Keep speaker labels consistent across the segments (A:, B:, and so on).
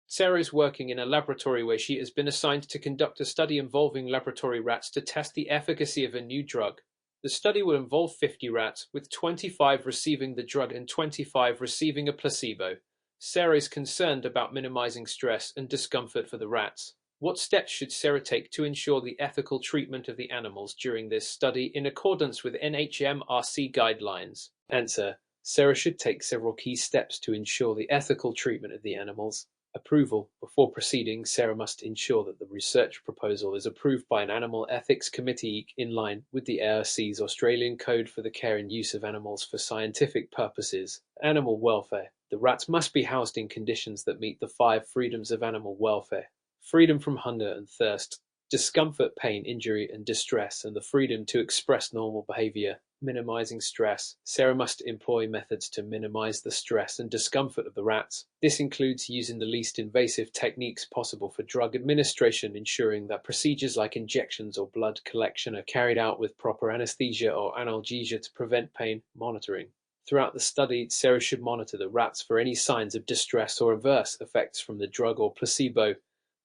A: Sarah is working in a laboratory where she has been assigned to conduct a study involving laboratory rats to test the efficacy of a new drug. The study will involve 50 rats, with 25 receiving the drug and 25 receiving a placebo. Sarah is concerned about minimizing stress and discomfort for the rats. What steps should Sarah take to ensure the ethical treatment of the animals during this study in accordance with NHMRC guidelines? Answer: Sarah should take several key steps to ensure the ethical treatment of the animals. Approval: before proceeding, Sarah must ensure that the research proposal is approved by an animal ethics committee in line with the ARC's Australian Code for the Care and Use of Animals for Scientific Purposes. Animal welfare: the rats must be housed in conditions that meet the 5 freedoms of animal welfare: freedom from hunger and thirst, discomfort, pain, injury, and distress, and the freedom to express normal behavior. Minimizing stress: Sarah must employ methods to minimize the stress and discomfort of the rats. This includes using the least invasive techniques possible for drug administration, ensuring that procedures like injections or blood collection are carried out with proper anesthesia or analgesia to prevent pain. Monitoring: throughout the study, Sarah should monitor the rats for any signs of distress or adverse effects from the drug or placebo.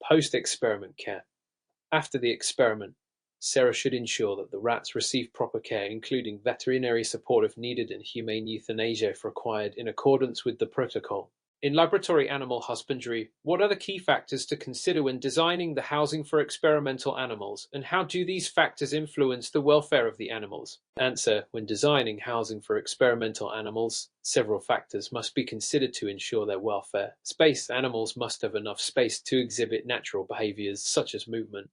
A: Post-experiment care: after the experiment, Sarah should ensure that the rats receive proper care, including veterinary support if needed and humane euthanasia if required, in accordance with the protocol. In laboratory animal husbandry, what are the key factors to consider when designing the housing for experimental animals, and how do these factors influence the welfare of the animals? Answer: when designing housing for experimental animals, several factors must be considered to ensure their welfare. Space: animals must have enough space to exhibit natural behaviors such as movement.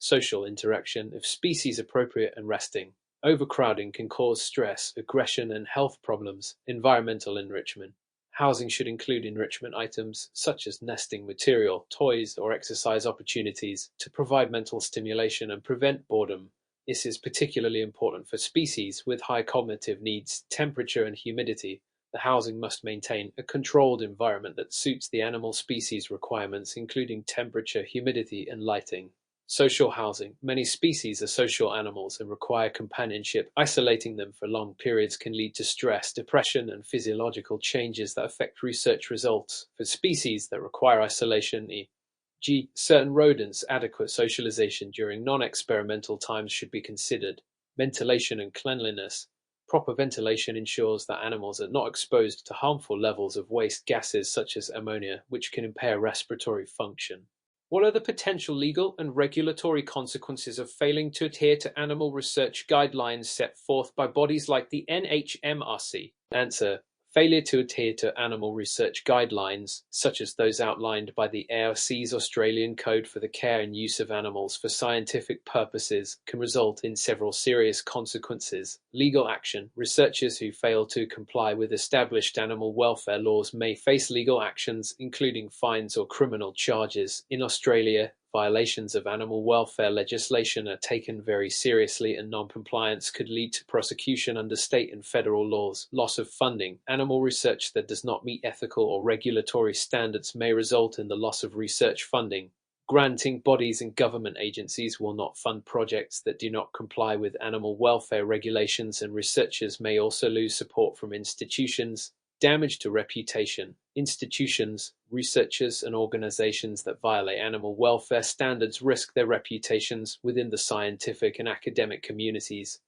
A: Social interaction, if species appropriate and resting. Overcrowding can cause stress, aggression, and health problems. Environmental enrichment: housing should include enrichment items such as nesting material, toys, or exercise opportunities to provide mental stimulation and prevent boredom. This is particularly important for species with high cognitive needs. Temperature and humidity: the housing must maintain a controlled environment that suits the animal species requirements, including temperature, humidity, and lighting. Social housing: many species are social animals and require companionship. Isolating them for long periods can lead to stress, depression, and physiological changes that affect research results. For species that require isolation, e.g., certain rodents, adequate socialization during non-experimental times should be considered. Ventilation and cleanliness: proper ventilation ensures that animals are not exposed to harmful levels of waste gases such as ammonia, which can impair respiratory function. What are the potential legal and regulatory consequences of failing to adhere to animal research guidelines set forth by bodies like the NHMRC? Answer: failure to adhere to animal research guidelines, such as those outlined by the ARC's Australian Code for the Care and Use of Animals for Scientific Purposes, can result in several serious consequences. Legal action: researchers who fail to comply with established animal welfare laws may face legal actions, including fines or criminal charges. In Australia, violations of animal welfare legislation are taken very seriously, and non-compliance could lead to prosecution under state and federal laws. Loss of funding: animal research that does not meet ethical or regulatory standards may result in the loss of research funding. Granting bodies and government agencies will not fund projects that do not comply with animal welfare regulations, and researchers may also lose support from institutions. Damage to reputation: institutions, researchers, and organizations that violate animal welfare standards risk their reputations within the scientific and academic communities.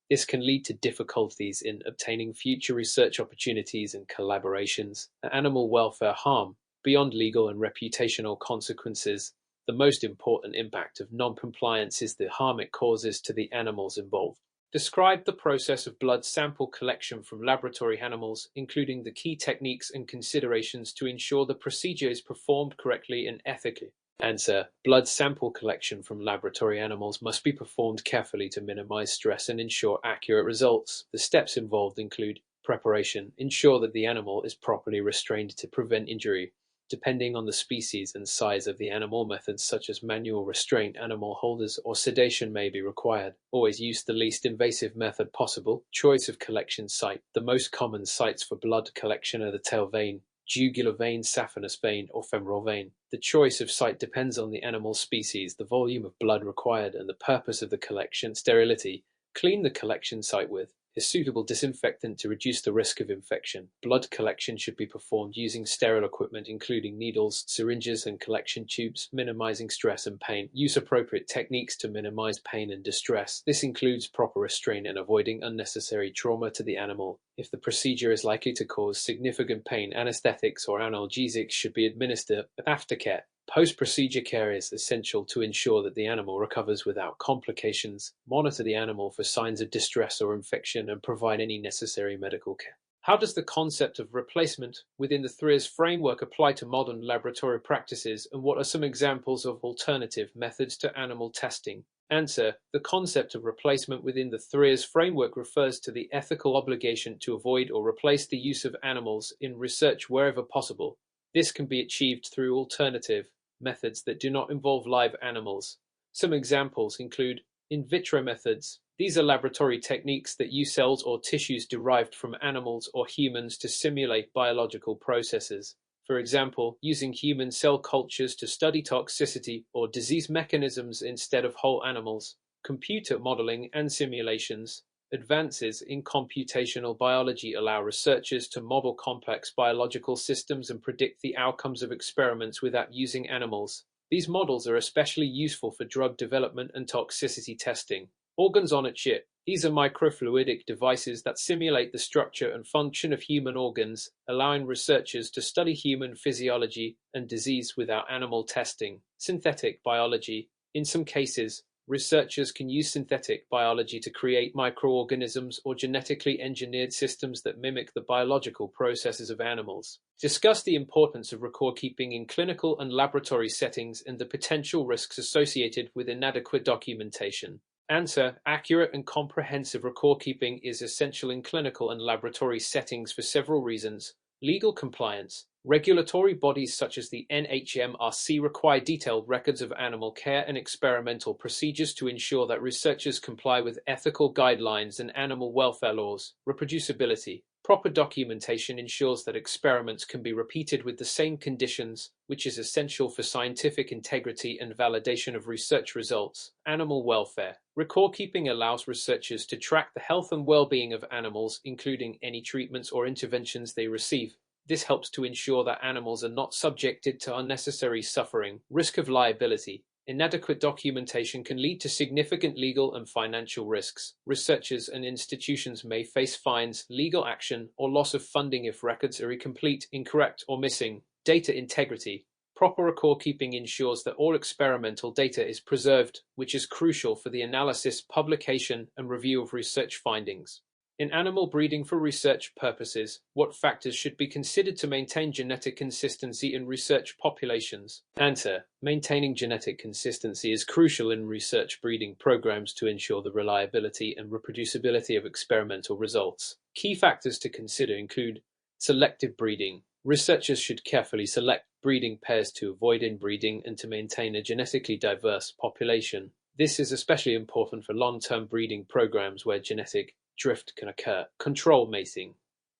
A: This can lead to difficulties in obtaining future research opportunities and collaborations. Animal welfare harm: beyond legal and reputational consequences, the most important impact of non-compliance is the harm it causes to the animals involved. Describe the process of blood sample collection from laboratory animals, including the key techniques and considerations to ensure the procedure is performed correctly and ethically. Answer: blood sample collection from laboratory animals must be performed carefully to minimize stress and ensure accurate results. The steps involved include preparation: ensure that the animal is properly restrained to prevent injury. Depending on the species and size of the animal, methods such as manual restraint, animal holders, or sedation may be required. Always use the least invasive method possible. Choice of collection site: the most common sites for blood collection are the tail vein, jugular vein, saphenous vein, or femoral vein. The choice of site depends on the animal species, the volume of blood required, and the purpose of the collection. Sterility: clean the collection site with, a suitable disinfectant to reduce the risk of infection. Blood collection should be performed using sterile equipment including needles, syringes, and collection tubes, minimizing stress and pain. Use appropriate techniques to minimize pain and distress. This includes proper restraint and avoiding unnecessary trauma to the animal. If the procedure is likely to cause significant pain, anesthetics or analgesics should be administered. Aftercare. Post-procedure care is essential to ensure that the animal recovers without complications. Monitor the animal for signs of distress or infection and provide any necessary medical care. How does the concept of replacement within the THRIAS framework apply to modern laboratory practices, and what are some examples of alternative methods to animal testing? Answer: the concept of replacement within the THRIAS framework refers to the ethical obligation to avoid or replace the use of animals in research wherever possible. This can be achieved through alternative methods that do not involve live animals. Some examples include in vitro methods. These are laboratory techniques that use cells or tissues derived from animals or humans to simulate biological processes. For example, using human cell cultures to study toxicity or disease mechanisms instead of whole animals. Computer modeling and simulations. Advances in computational biology allow researchers to model complex biological systems and predict the outcomes of experiments without using animals. These models are especially useful for drug development and toxicity testing. Organs on a chip. These are microfluidic devices that simulate the structure and function of human organs, allowing researchers to study human physiology and disease without animal testing. Synthetic biology. In some cases, researchers can use synthetic biology to create microorganisms or genetically engineered systems that mimic the biological processes of animals. Discuss the importance of record keeping in clinical and laboratory settings and the potential risks associated with inadequate documentation. Answer: accurate and comprehensive record keeping is essential in clinical and laboratory settings for several reasons. Legal compliance. Regulatory bodies such as the NHMRC require detailed records of animal care and experimental procedures to ensure that researchers comply with ethical guidelines and animal welfare laws. Reproducibility. Proper documentation ensures that experiments can be repeated with the same conditions, which is essential for scientific integrity and validation of research results. Animal welfare. Record keeping allows researchers to track the health and well-being of animals, including any treatments or interventions they receive. This helps to ensure that animals are not subjected to unnecessary suffering. Risk of liability. Inadequate documentation can lead to significant legal and financial risks. Researchers and institutions may face fines, legal action, or loss of funding if records are incomplete, incorrect, or missing. Data integrity. Proper record keeping ensures that all experimental data is preserved, which is crucial for the analysis, publication, and review of research findings. In animal breeding for research purposes, what factors should be considered to maintain genetic consistency in research populations? Answer: maintaining genetic consistency is crucial in research breeding programs to ensure the reliability and reproducibility of experimental results. Key factors to consider include selective breeding. Researchers should carefully select breeding pairs to avoid inbreeding and to maintain a genetically diverse population. This is especially important for long-term breeding programs where genetic drift can occur. Control mating.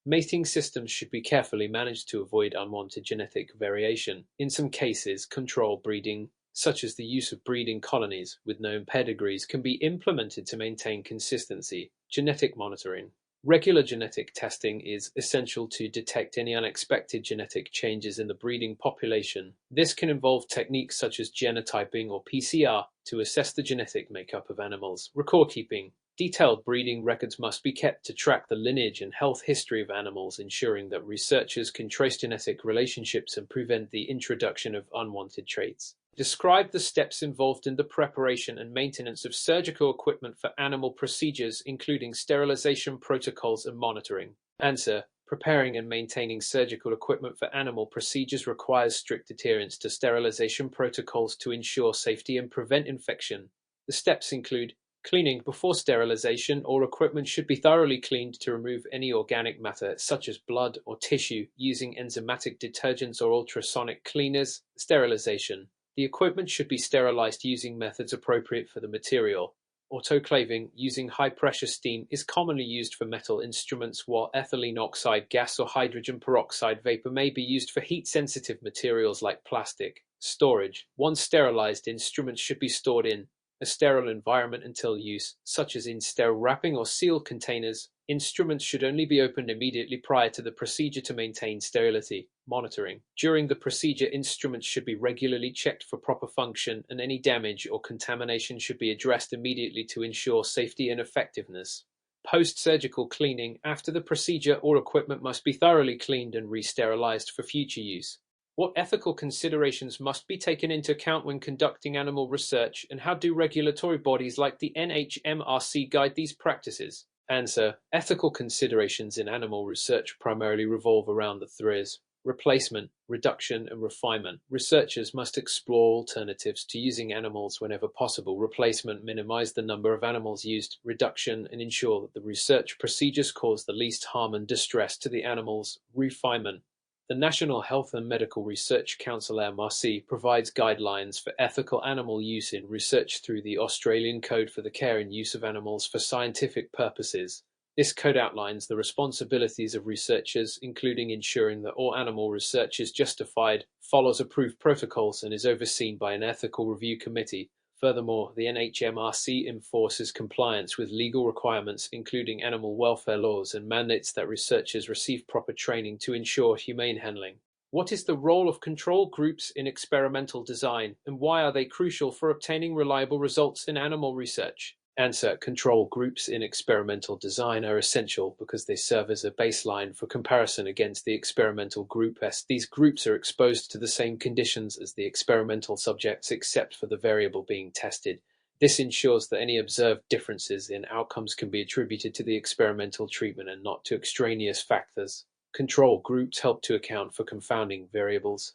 A: Mating systems should be carefully managed to avoid unwanted genetic variation. In some cases, control breeding, such as the use of breeding colonies with known pedigrees, can be implemented to maintain consistency. Genetic monitoring. Regular genetic testing is essential to detect any unexpected genetic changes in the breeding population. This can involve techniques such as genotyping or PCR to assess the genetic makeup of animals. Record keeping. Detailed breeding records must be kept to track the lineage and health history of animals, ensuring that researchers can trace genetic relationships and prevent the introduction of unwanted traits. Describe the steps involved in the preparation and maintenance of surgical equipment for animal procedures, including sterilization protocols and monitoring. Answer: preparing and maintaining surgical equipment for animal procedures requires strict adherence to sterilization protocols to ensure safety and prevent infection. The steps include cleaning. Before sterilization, all equipment should be thoroughly cleaned to remove any organic matter, such as blood or tissue, using enzymatic detergents or ultrasonic cleaners. Sterilization. The equipment should be sterilized using methods appropriate for the material. Autoclaving, using high-pressure steam, is commonly used for metal instruments, while ethylene oxide gas or hydrogen peroxide vapor may be used for heat-sensitive materials like plastic. Storage. Once sterilized, instruments should be stored in a sterile environment until use, such as in sterile wrapping or sealed containers. Instruments should only be opened immediately prior to the procedure to maintain sterility. Monitoring. During the procedure, instruments should be regularly checked for proper function, and any damage or contamination should be addressed immediately to ensure safety and effectiveness. Post-surgical cleaning. After the procedure, all equipment must be thoroughly cleaned and re-sterilized for future use. What ethical considerations must be taken into account when conducting animal research, and how do regulatory bodies like the NHMRC guide these practices? Answer. Ethical considerations in animal research primarily revolve around the threes: replacement, reduction, and refinement. Researchers must explore alternatives to using animals whenever possible. Replacement: minimize the number of animals used. Reduction: and ensure that the research procedures cause the least harm and distress to the animals. Refinement: the National Health and Medical Research Council (MRC) provides guidelines for ethical animal use in research through the Australian Code for the Care and Use of Animals for Scientific Purposes. This code outlines the responsibilities of researchers, including ensuring that all animal research is justified, follows approved protocols, and is overseen by an ethical review committee. Furthermore, the NHMRC enforces compliance with legal requirements, including animal welfare laws, and mandates that researchers receive proper training to ensure humane handling. What is the role of control groups in experimental design, and why are they crucial for obtaining reliable results in animal research? Answer. Control groups in experimental design are essential because they serve as a baseline for comparison against the experimental group. As these groups are exposed to the same conditions as the experimental subjects except for the variable being tested. This ensures that any observed differences in outcomes can be attributed to the experimental treatment and not to extraneous factors. Control groups help to account for confounding variables,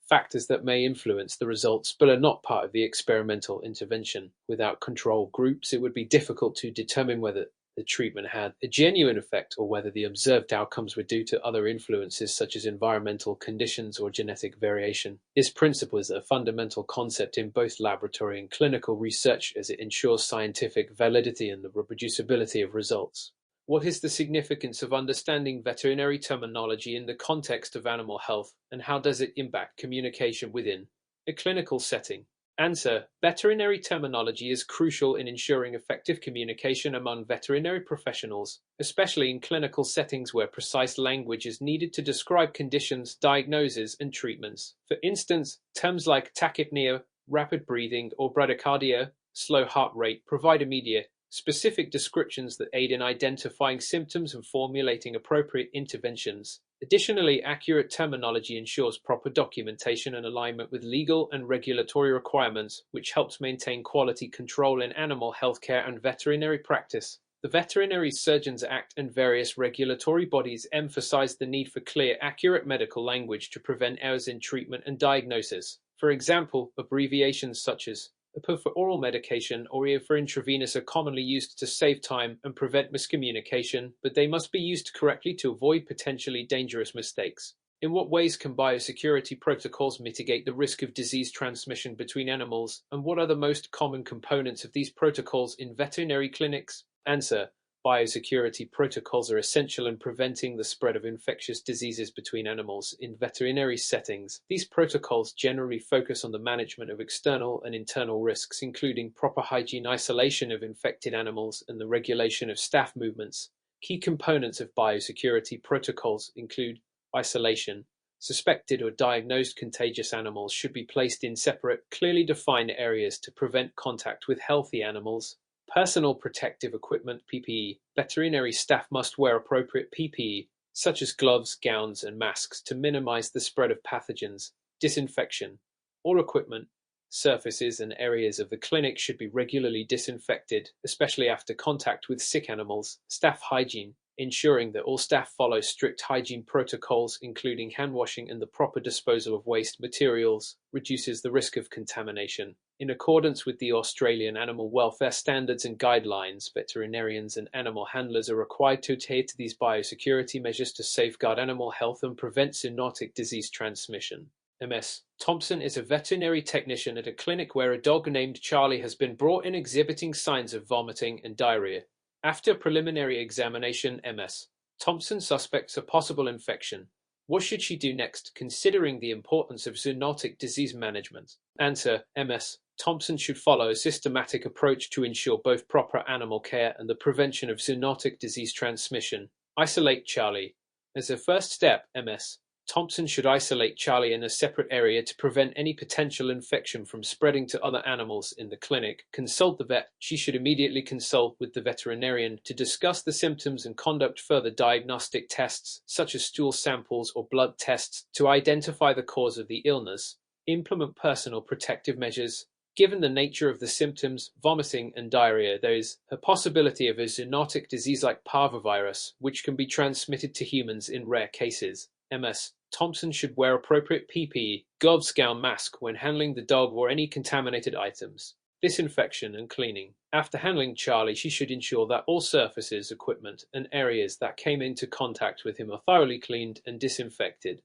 A: factors that may influence the results but are not part of the experimental intervention. Without control groups, it would be difficult to determine whether the treatment had a genuine effect or whether the observed outcomes were due to other influences such as environmental conditions or genetic variation. This principle is a fundamental concept in both laboratory and clinical research, as it ensures scientific validity and the reproducibility of results. What is the significance of understanding veterinary terminology in the context of animal health, and how does it impact communication within a clinical setting? Answer. Veterinary terminology is crucial in ensuring effective communication among veterinary professionals, especially in clinical settings where precise language is needed to describe conditions, diagnoses, and treatments. For instance, terms like tachypnea, rapid breathing, or bradycardia, slow heart rate, provide immediate, specific descriptions that aid in identifying symptoms and formulating appropriate interventions. Additionally, accurate terminology ensures proper documentation and alignment with legal and regulatory requirements, which helps maintain quality control in animal healthcare and veterinary practice. The Veterinary Surgeons Act and various regulatory bodies emphasize the need for clear, accurate medical language to prevent errors in treatment and diagnosis. For example, abbreviations such as EPI for oral medication or EA for intravenous are commonly used to save time and prevent miscommunication, but they must be used correctly to avoid potentially dangerous mistakes. In what ways can biosecurity protocols mitigate the risk of disease transmission between animals, and what are the most common components of these protocols in veterinary clinics? Answer. Biosecurity protocols are essential in preventing the spread of infectious diseases between animals in veterinary settings. These protocols generally focus on the management of external and internal risks, including proper hygiene, isolation of infected animals, and the regulation of staff movements. Key components of biosecurity protocols include isolation. Suspected or diagnosed contagious animals should be placed in separate, clearly defined areas to prevent contact with healthy animals. Personal protective equipment (PPE). Veterinary staff must wear appropriate PPE, such as gloves, gowns, and masks, to minimize the spread of pathogens. Disinfection. All equipment, surfaces, and areas of the clinic should be regularly disinfected, especially after contact with sick animals. Staff hygiene. Ensuring that all staff follow strict hygiene protocols, including hand washing and the proper disposal of waste materials, reduces the risk of contamination. In accordance with the Australian Animal Welfare Standards and Guidelines, veterinarians and animal handlers are required to adhere to these biosecurity measures to safeguard animal health and prevent zoonotic disease transmission. MS. Thompson is a veterinary technician at a clinic where a dog named Charlie has been brought in exhibiting signs of vomiting and diarrhea. After preliminary examination, MS. Thompson suspects a possible infection. What should she do next, considering the importance of zoonotic disease management? Answer: MS. Thompson should follow a systematic approach to ensure both proper animal care and the prevention of zoonotic disease transmission. Isolate Charlie. As a first step, MS. Thompson should isolate Charlie in a separate area to prevent any potential infection from spreading to other animals in the clinic. Consult the vet. She should immediately consult with the veterinarian to discuss the symptoms and conduct further diagnostic tests, such as stool samples or blood tests, to identify the cause of the illness. Implement personal protective measures. Given the nature of the symptoms, vomiting and diarrhea, there is a possibility of a zoonotic disease like parvovirus, which can be transmitted to humans in rare cases. MS. Thompson should wear appropriate PPE, gloves, gown, mask when handling the dog or any contaminated items. Disinfection and cleaning. After handling Charlie, she should ensure that all surfaces, equipment, and areas that came into contact with him are thoroughly cleaned and disinfected.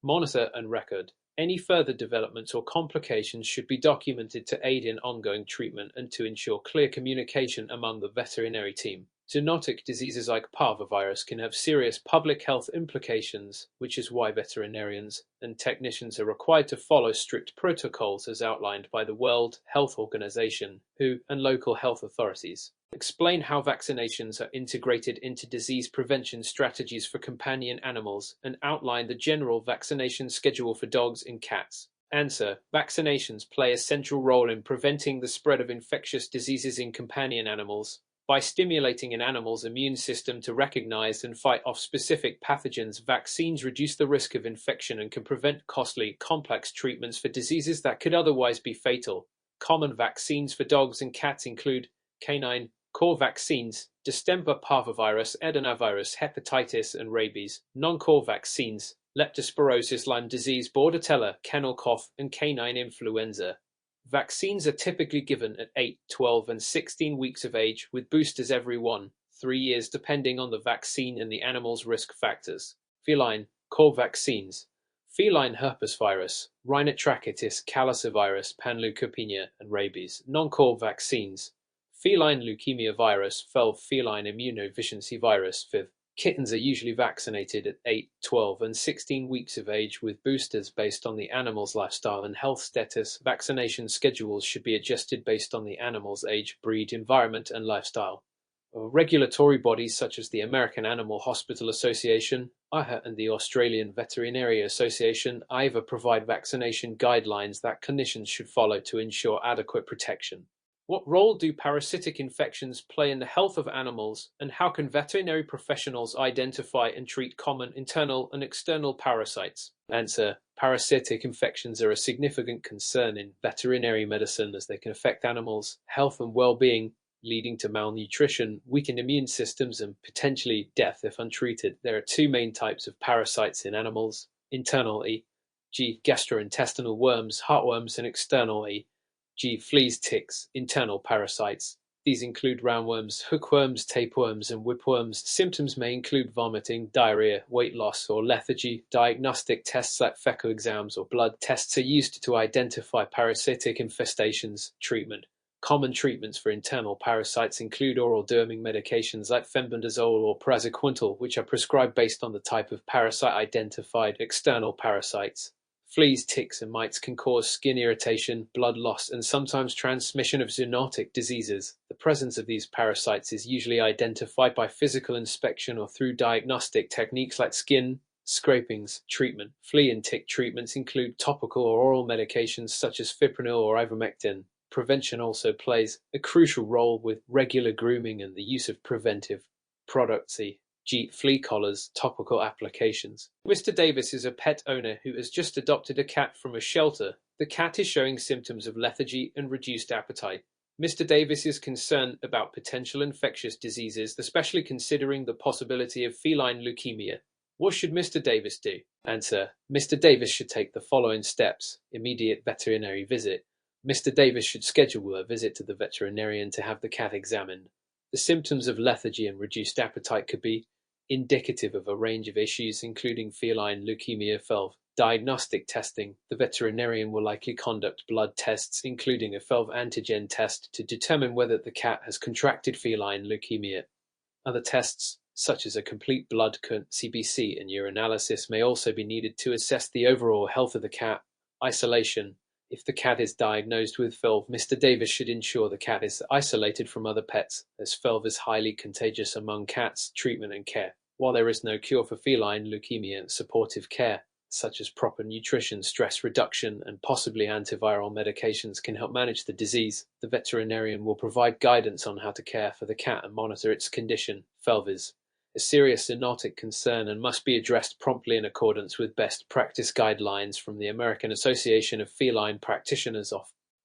A: Monitor and record. Any further developments or complications should be documented to aid in ongoing treatment and to ensure clear communication among the veterinary team. Zoonotic diseases like parvovirus can have serious public health implications, which is why veterinarians and technicians are required to follow strict protocols as outlined by the World Health Organization, WHO, and local health authorities. Explain how vaccinations are integrated into disease prevention strategies for companion animals and outline the general vaccination schedule for dogs and cats. Answer: vaccinations play a central role in preventing the spread of infectious diseases in companion animals. By stimulating an animal's immune system to recognize and fight off specific pathogens, vaccines reduce the risk of infection and can prevent costly, complex treatments for diseases that could otherwise be fatal. Common vaccines for dogs and cats include canine core vaccines, distemper, parvovirus, adenovirus, hepatitis, and rabies. Non-core vaccines, leptospirosis, Lyme disease, bordetella, kennel cough, and canine influenza. Vaccines are typically given at 8, 12, and 16 weeks of age, with boosters every 1-3 years depending on the vaccine and the animal's risk factors. Feline core vaccines: feline herpes virus, rhinotrachetis, calicivirus, panleukopenia, and rabies. Non-core vaccines: feline leukemia virus, FeLV, feline immunodeficiency virus, FIV. Kittens are usually vaccinated at 8, 12, and 16 weeks of age with boosters based on the animal's lifestyle and health status. Vaccination schedules should be adjusted based on the animal's age, breed, environment, and lifestyle. Regulatory bodies such as the American Animal Hospital Association, AIHA, and the Australian Veterinary Association, AIVA, provide vaccination guidelines that clinicians should follow to ensure adequate protection. What role do parasitic infections play in the health of animals, and how can veterinary professionals identify and treat common internal and external parasites? Answer: parasitic infections are a significant concern in veterinary medicine as they can affect animals' health and well-being, leading to malnutrition, weakened immune systems, and potentially death if untreated. There are two main types of parasites in animals: internal e.g. gastrointestinal worms, heartworms, and external e.g. fleas, ticks, internal parasites. These include roundworms, hookworms, tapeworms, and whipworms. Symptoms may include vomiting, diarrhea, weight loss, or lethargy. Diagnostic tests like fecal exams or blood tests are used to identify parasitic infestations. Treatment: common treatments for internal parasites include oral deworming medications like fenbendazole or praziquantel, which are prescribed based on the type of parasite identified. External parasites: fleas, ticks, and mites can cause skin irritation, blood loss, and sometimes transmission of zoonotic diseases. The presence of these parasites is usually identified by physical inspection or through diagnostic techniques like skin scrapings. Treatment: flea and tick treatments include topical or oral medications such as fipronil or ivermectin. Prevention also plays a crucial role with regular grooming and the use of preventive products, e.g. flea collars, topical applications. Mr. Davis is a pet owner who has just adopted a cat from a shelter. The cat is showing symptoms of lethargy and reduced appetite. Mr. Davis is concerned about potential infectious diseases, especially considering the possibility of feline leukemia. What should Mr. Davis do? Answer: Mr. Davis should take the following steps. Immediate veterinary visit. Mr. Davis should schedule a visit to the veterinarian to have the cat examined. The symptoms of lethargy and reduced appetite could be indicative of a range of issues, including feline leukemia, FeLV. Diagnostic testing: the veterinarian will likely conduct blood tests, including a FeLV antigen test, to determine whether the cat has contracted feline leukemia. Other tests, such as a complete blood count (CBC) and urinalysis may also be needed to assess the overall health of the cat. Isolation. If the cat is diagnosed with FeLV, Mr. Davis should ensure the cat is isolated from other pets, as FeLV is highly contagious among cats. Treatment and care. While there is no cure for feline leukemia, supportive care, such as proper nutrition, stress reduction, and possibly antiviral medications can help manage the disease. The veterinarian will provide guidance on how to care for the cat and monitor its condition. FeLV is a serious zoonotic concern and must be addressed promptly in accordance with best practice guidelines from the American Association of Feline Practitioners.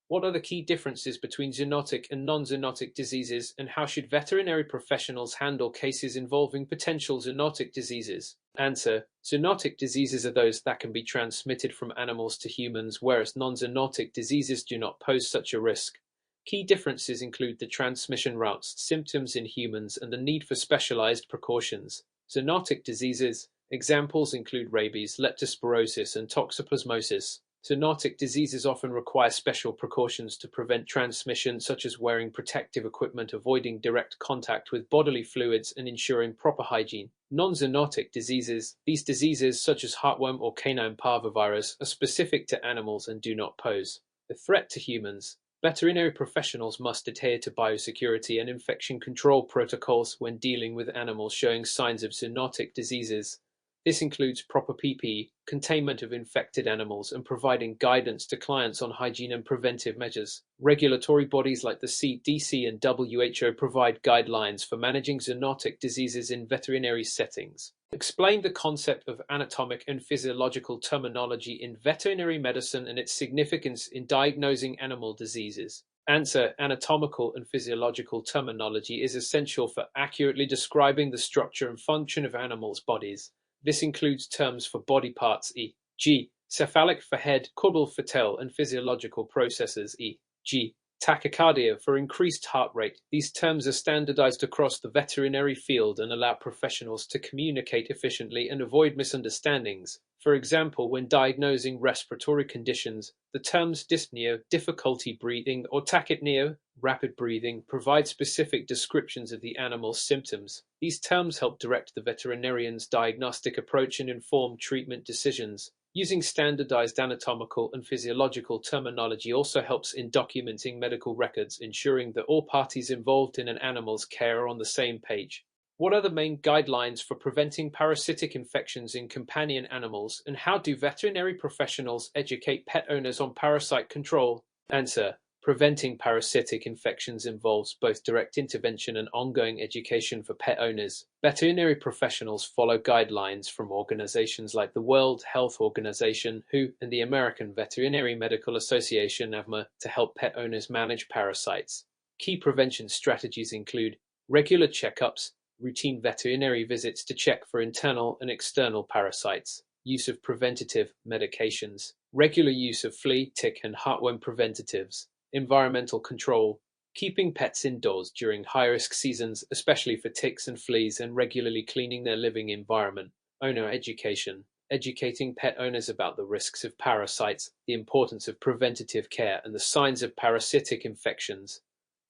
A: What are the key differences between zoonotic and non-zoonotic diseases, and how should veterinary professionals handle cases involving potential zoonotic diseases? Answer: zoonotic diseases are those that can be transmitted from animals to humans, whereas non-zoonotic diseases do not pose such a risk. Key differences include the transmission routes, symptoms in humans, and the need for specialized precautions. Zoonotic diseases. Examples include rabies, leptospirosis, and toxoplasmosis. Zoonotic diseases often require special precautions to prevent transmission, such as wearing protective equipment, avoiding direct contact with bodily fluids, and ensuring proper hygiene. Non-zoonotic diseases. These diseases, such as heartworm or canine parvovirus, are specific to animals and do not pose a threat to humans. Veterinary professionals must adhere to biosecurity and infection control protocols when dealing with animals showing signs of zoonotic diseases. This includes proper PPE, containment of infected animals, and providing guidance to clients on hygiene and preventive measures. Regulatory bodies like the CDC and WHO provide guidelines for managing zoonotic diseases in veterinary settings. Explain the concept of anatomic and physiological terminology in veterinary medicine and its significance in diagnosing animal diseases. Answer: anatomical and physiological terminology is essential for accurately describing the structure and function of animals' bodies. This includes terms for body parts, e.g., cephalic for head, caudal for tail, and physiological processes, e.g., tachycardia for increased heart rate. These terms are standardized across the veterinary field and allow professionals to communicate efficiently and avoid misunderstandings. For example, when diagnosing respiratory conditions, the terms dyspnea, difficulty breathing, or tachypnea, rapid breathing, provide specific descriptions of the animal's symptoms. These terms help direct the veterinarian's diagnostic approach and inform treatment decisions. Using standardized anatomical and physiological terminology also helps in documenting medical records, ensuring that all parties involved in an animal's care are on the same page. What are the main guidelines for preventing parasitic infections in companion animals, and how do veterinary professionals educate pet owners on parasite control? Answer: preventing parasitic infections involves both direct intervention and ongoing education for pet owners. Veterinary professionals follow guidelines from organizations like the World Health Organization, WHO, and the American Veterinary Medical Association, AVMA, to help pet owners manage parasites. Key prevention strategies include regular checkups, routine veterinary visits to check for internal and external parasites, use of preventative medications, regular use of flea, tick, and heartworm preventatives, environmental control, keeping pets indoors during high-risk seasons, especially for ticks and fleas, and regularly cleaning their living environment. Owner education, educating pet owners about the risks of parasites, the importance of preventative care, and the signs of parasitic infections.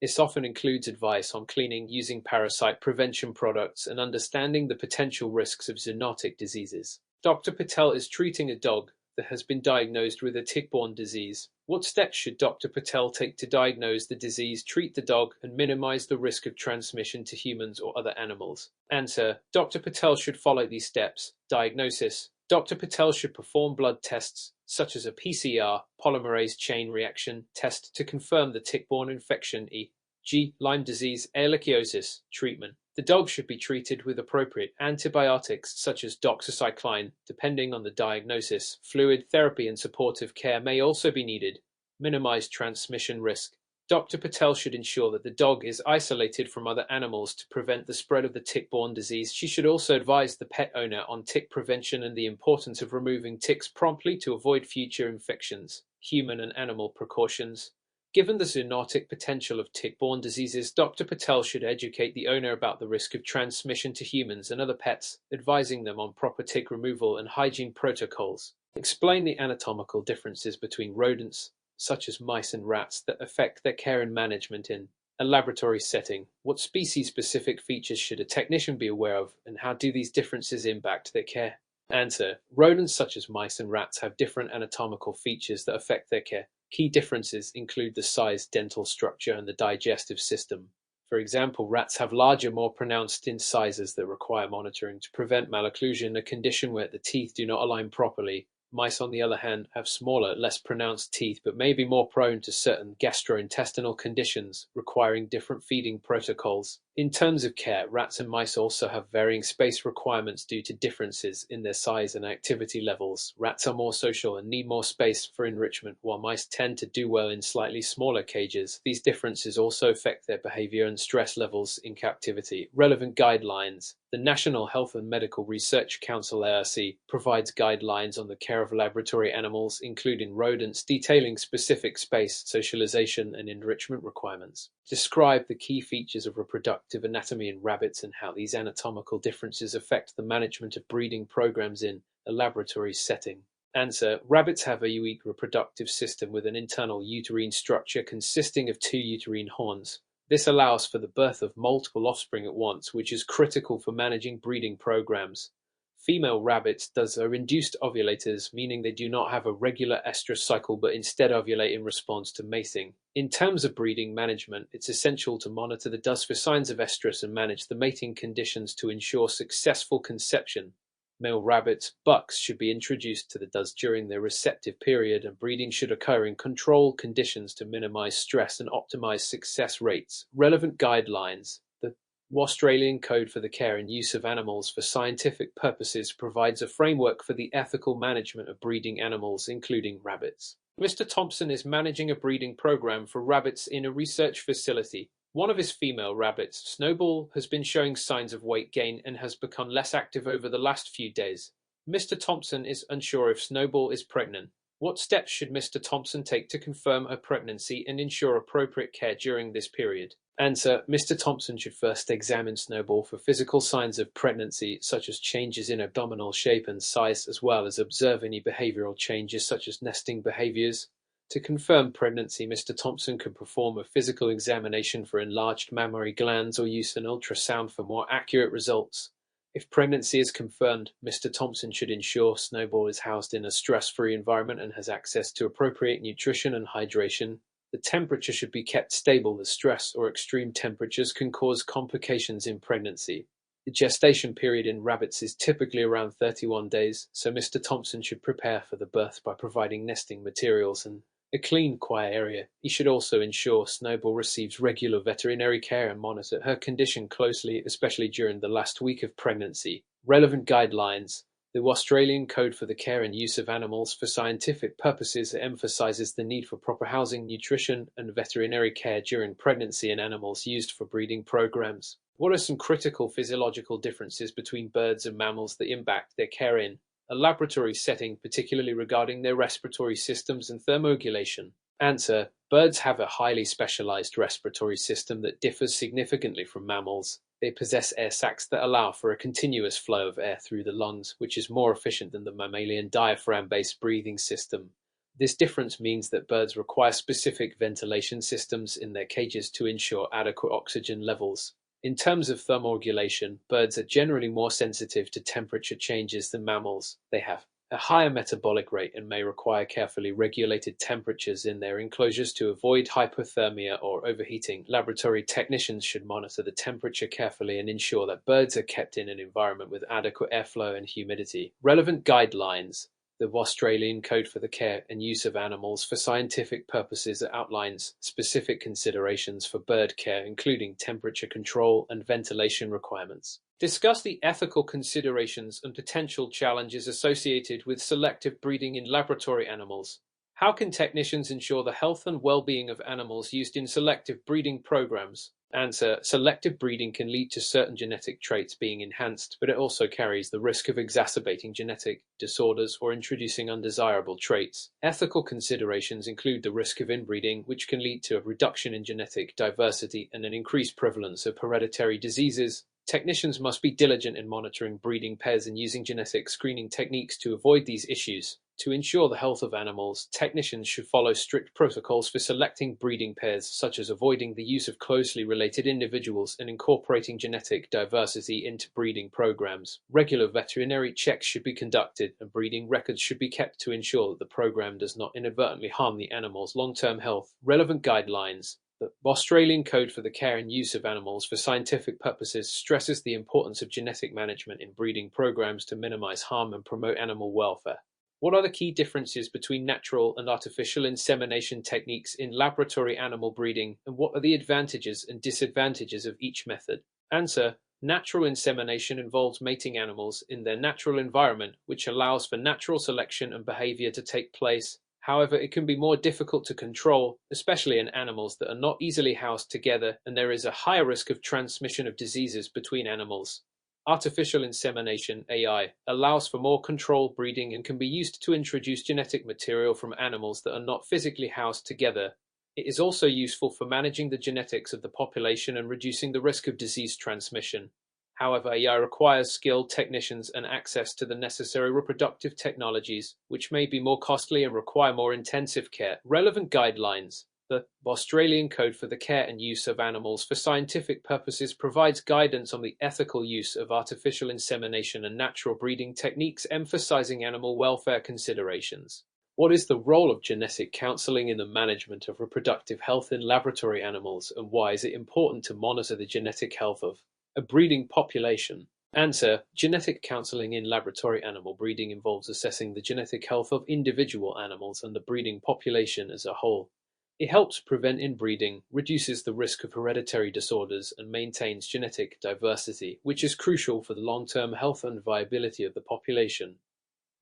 A: This often includes advice on cleaning, using parasite prevention products, and understanding the potential risks of zoonotic diseases. Dr. Patel is treating a dog that has been diagnosed with a tick-borne disease. What steps should Dr. Patel take to diagnose the disease, treat the dog, and minimize the risk of transmission to humans or other animals? Answer: Dr. Patel should follow these steps. Diagnosis: Dr. Patel should perform blood tests, such as a PCR, polymerase chain reaction, test to confirm the tick-borne infection, e.g., Lyme disease, ehrlichiosis. Treatment: the dog should be treated with appropriate antibiotics such as doxycycline, depending on the diagnosis. Fluid therapy and supportive care may also be needed. Minimize transmission risk. Dr. Patel should ensure that the dog is isolated from other animals to prevent the spread of the tick-borne disease. She should also advise the pet owner on tick prevention and the importance of removing ticks promptly to avoid future infections. Human and animal precautions. Given the zoonotic potential of tick-borne diseases, Dr. Patel should educate the owner about the risk of transmission to humans and other pets, advising them on proper tick removal and hygiene protocols. Explain the anatomical differences between rodents, such as mice and rats, that affect their care and management in A laboratory setting. What species-specific features should a technician be aware of, and how do these differences impact their care? Answer. Rodents such as mice and rats have different anatomical features that affect their care. Key differences include the size, dental structure, and the digestive system. For example, rats have larger, more pronounced incisors that require monitoring to prevent malocclusion, a condition where the teeth do not align properly. Mice, on the other hand, have smaller, less pronounced teeth but may be more prone to certain gastrointestinal conditions, requiring different feeding protocols. In terms of care, rats and mice also have varying space requirements due to differences in their size and activity levels. Rats are more social and need more space for enrichment, while mice tend to do well in slightly smaller cages. These differences also affect their behavior and stress levels in captivity. Relevant guidelines. The National Health and Medical Research Council (ARC) provides guidelines on the care of laboratory animals, including rodents, detailing specific space, socialization, and enrichment requirements. Describe the key features of reproductive anatomy in rabbits and how these anatomical differences affect the management of breeding programs in a laboratory setting. Answer. Rabbits have a unique reproductive system with an internal uterine structure consisting of two uterine horns. This allows for the birth of multiple offspring at once, which is critical for managing breeding programs. Female rabbits thus are induced ovulators, meaning they do not have a regular estrous cycle but instead ovulate in response to mating. In terms of breeding management, it's essential to monitor the dust for signs of estrus and manage the mating conditions to ensure successful conception. Male rabbits, bucks, should be introduced to the dust during their receptive period, and breeding should occur in controlled conditions to minimize stress and optimize success rates. Relevant guidelines. The Australian Code for the Care and Use of Animals for Scientific Purposes provides a framework for the ethical management of breeding animals, including rabbits. Mr. Thompson is managing a breeding program for rabbits in a research facility. One of his female rabbits, Snowball, has been showing signs of weight gain and has become less active over the last few days. Mr. Thompson is unsure if Snowball is pregnant. What steps should Mr. Thompson take to confirm her pregnancy and ensure appropriate care during this period? Answer. Mr. Thompson should first examine Snowball for physical signs of pregnancy, such as changes in abdominal shape and size, as well as observe any behavioral changes such as nesting behaviors. To confirm pregnancy, Mr. Thompson could perform a physical examination for enlarged mammary glands or use an ultrasound for more accurate results. If pregnancy is confirmed, Mr. Thompson should ensure Snowball is housed in a stress-free environment and has access to appropriate nutrition and hydration. The temperature should be kept stable as stress or extreme temperatures can cause complications in pregnancy. The gestation period in rabbits is typically around 31 days, so Mr. Thompson should prepare for the birth by providing nesting materials and a clean, quiet area. He should also ensure Snowball receives regular veterinary care and monitor her condition closely, especially during the last week of pregnancy. Relevant guidelines. The Australian Code for the Care and Use of Animals for Scientific Purposes emphasizes the need for proper housing, nutrition, and veterinary care during pregnancy in animals used for breeding programs. What are some critical physiological differences between birds and mammals that impact their care in a laboratory setting, particularly regarding their respiratory systems and thermoregulation? Answer. Birds have a highly specialized respiratory system that differs significantly from mammals. They possess air sacs that allow for a continuous flow of air through the lungs, which is more efficient than the mammalian diaphragm-based breathing system. This difference means that birds require specific ventilation systems in their cages to ensure adequate oxygen levels. In terms of thermoregulation, birds are generally more sensitive to temperature changes than mammals. They have a higher metabolic rate and may require carefully regulated temperatures in their enclosures to avoid hypothermia or overheating. Laboratory technicians should monitor the temperature carefully and ensure that birds are kept in an environment with adequate airflow and humidity. Relevant guidelines. The Australian Code for the Care and Use of Animals for Scientific Purposes outlines specific considerations for bird care, including temperature control and ventilation requirements. Discuss the ethical considerations and potential challenges associated with selective breeding in laboratory animals. How can technicians ensure the health and well-being of animals used in selective breeding programs? Answer. Selective breeding can lead to certain genetic traits being enhanced, but it also carries the risk of exacerbating genetic disorders or introducing undesirable traits. Ethical considerations include the risk of inbreeding, which can lead to a reduction in genetic diversity and an increased prevalence of hereditary diseases. Technicians must be diligent in monitoring breeding pairs and using genetic screening techniques to avoid these issues. To ensure the health of animals, technicians should follow strict protocols for selecting breeding pairs, such as avoiding the use of closely related individuals and incorporating genetic diversity into breeding programs. Regular veterinary checks should be conducted, and breeding records should be kept to ensure that the program does not inadvertently harm the animal's long-term health. Relevant guidelines. The Australian Code for the Care and Use of Animals for Scientific Purposes stresses the importance of genetic management in breeding programs to minimize harm and promote animal welfare. What are the key differences between natural and artificial insemination techniques in laboratory animal breeding, and what are the advantages and disadvantages of each method? Answer: Natural insemination involves mating animals in their natural environment, which allows for natural selection and behavior to take place. However, it can be more difficult to control, especially in animals that are not easily housed together, and there is a higher risk of transmission of diseases between animals. Artificial insemination (AI) allows for more controlled breeding and can be used to introduce genetic material from animals that are not physically housed together. It is also useful for managing the genetics of the population and reducing the risk of disease transmission. However, AI requires skilled technicians and access to the necessary reproductive technologies, which may be more costly and require more intensive care. Relevant guidelines. The Australian Code for the Care and Use of Animals for Scientific Purposes provides guidance on the ethical use of artificial insemination and natural breeding techniques, emphasizing animal welfare considerations. What is the role of genetic counseling in the management of reproductive health in laboratory animals, and why is it important to monitor the genetic health of a breeding population? Answer: Genetic counseling in laboratory animal breeding involves assessing the genetic health of individual animals and the breeding population as a whole. It helps prevent inbreeding, reduces the risk of hereditary disorders, and maintains genetic diversity, which is crucial for the long-term health and viability of the population.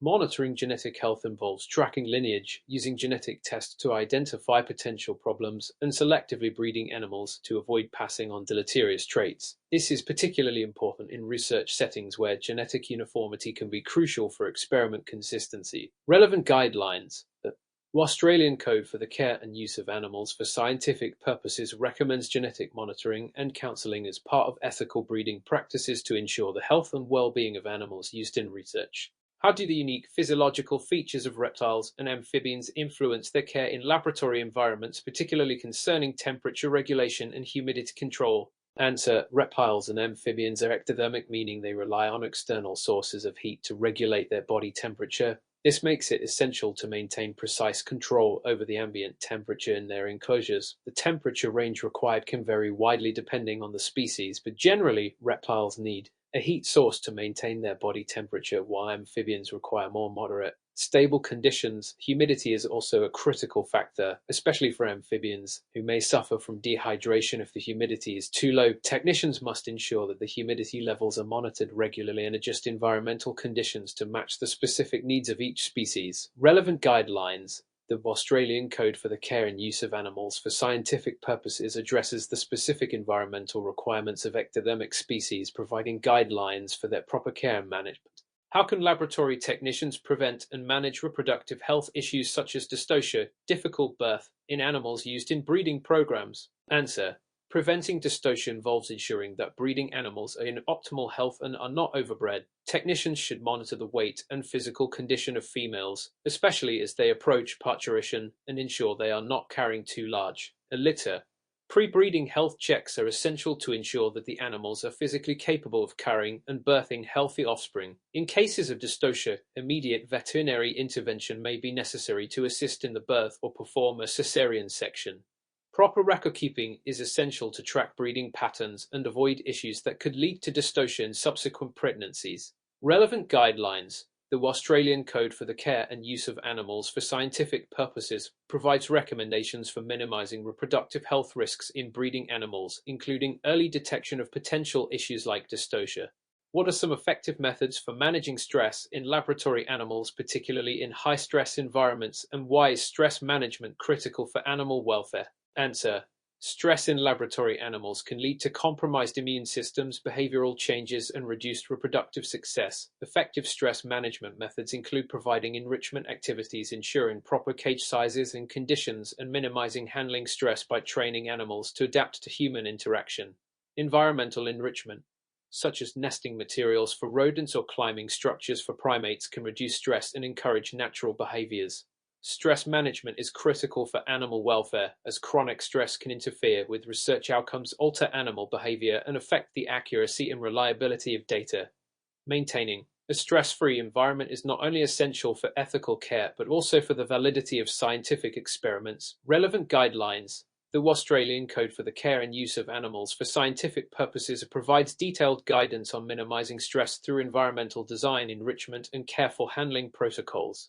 A: Monitoring genetic health involves tracking lineage, using genetic tests to identify potential problems, and selectively breeding animals to avoid passing on deleterious traits. This is particularly important in research settings where genetic uniformity can be crucial for experiment consistency. Relevant guidelines. The Australian Code for the Care and Use of Animals for Scientific Purposes recommends genetic monitoring and counseling as part of ethical breeding practices to ensure the health and well-being of animals used in research. How do the unique physiological features of reptiles and amphibians influence their care in laboratory environments, particularly concerning temperature regulation and humidity control? Answer: Reptiles and amphibians are ectothermic, meaning they rely on external sources of heat to regulate their body temperature. This makes it essential to maintain precise control over the ambient temperature in their enclosures. The temperature range required can vary widely depending on the species, but generally, reptiles need a heat source to maintain their body temperature, while amphibians require more moderate, stable conditions. Humidity is also a critical factor, especially for amphibians, who may suffer from dehydration if the humidity is too low. Technicians must ensure that the humidity levels are monitored regularly and adjust environmental conditions to match the specific needs of each species. Relevant guidelines. The Australian Code for the Care and Use of Animals for Scientific Purposes addresses the specific environmental requirements of ectothermic species, providing guidelines for their proper care and management. How can laboratory technicians prevent and manage reproductive health issues such as dystocia, difficult birth, in animals used in breeding programs? Answer: Preventing dystocia involves ensuring that breeding animals are in optimal health and are not overbred. Technicians should monitor the weight and physical condition of females, especially as they approach parturition, and ensure they are not carrying too large a litter. Pre-breeding health checks are essential to ensure that the animals are physically capable of carrying and birthing healthy offspring. In cases of dystocia, immediate veterinary intervention may be necessary to assist in the birth or perform a cesarean section. Proper record-keeping is essential to track breeding patterns and avoid issues that could lead to dystocia in subsequent pregnancies. Relevant guidelines. The Australian Code for the Care and Use of Animals for Scientific Purposes provides recommendations for minimizing reproductive health risks in breeding animals, including early detection of potential issues like dystocia. What are some effective methods for managing stress in laboratory animals, particularly in high-stress environments, and why is stress management critical for animal welfare? Answer: Stress in laboratory animals can lead to compromised immune systems, behavioral changes, and reduced reproductive success. Effective stress management methods include providing enrichment activities, ensuring proper cage sizes and conditions, and minimizing handling stress by training animals to adapt to human interaction. Environmental enrichment. such as nesting materials for rodents or climbing structures for primates, can reduce stress and encourage natural behaviors. Stress management is critical for animal welfare, as chronic stress can interfere with research outcomes, alter animal behavior, and affect the accuracy and reliability of data. Maintaining a stress-free environment is not only essential for ethical care, but also for the validity of scientific experiments. Relevant guidelines. The Australian Code for the Care and Use of Animals for Scientific Purposes provides detailed guidance on minimizing stress through environmental design, enrichment, and careful handling protocols.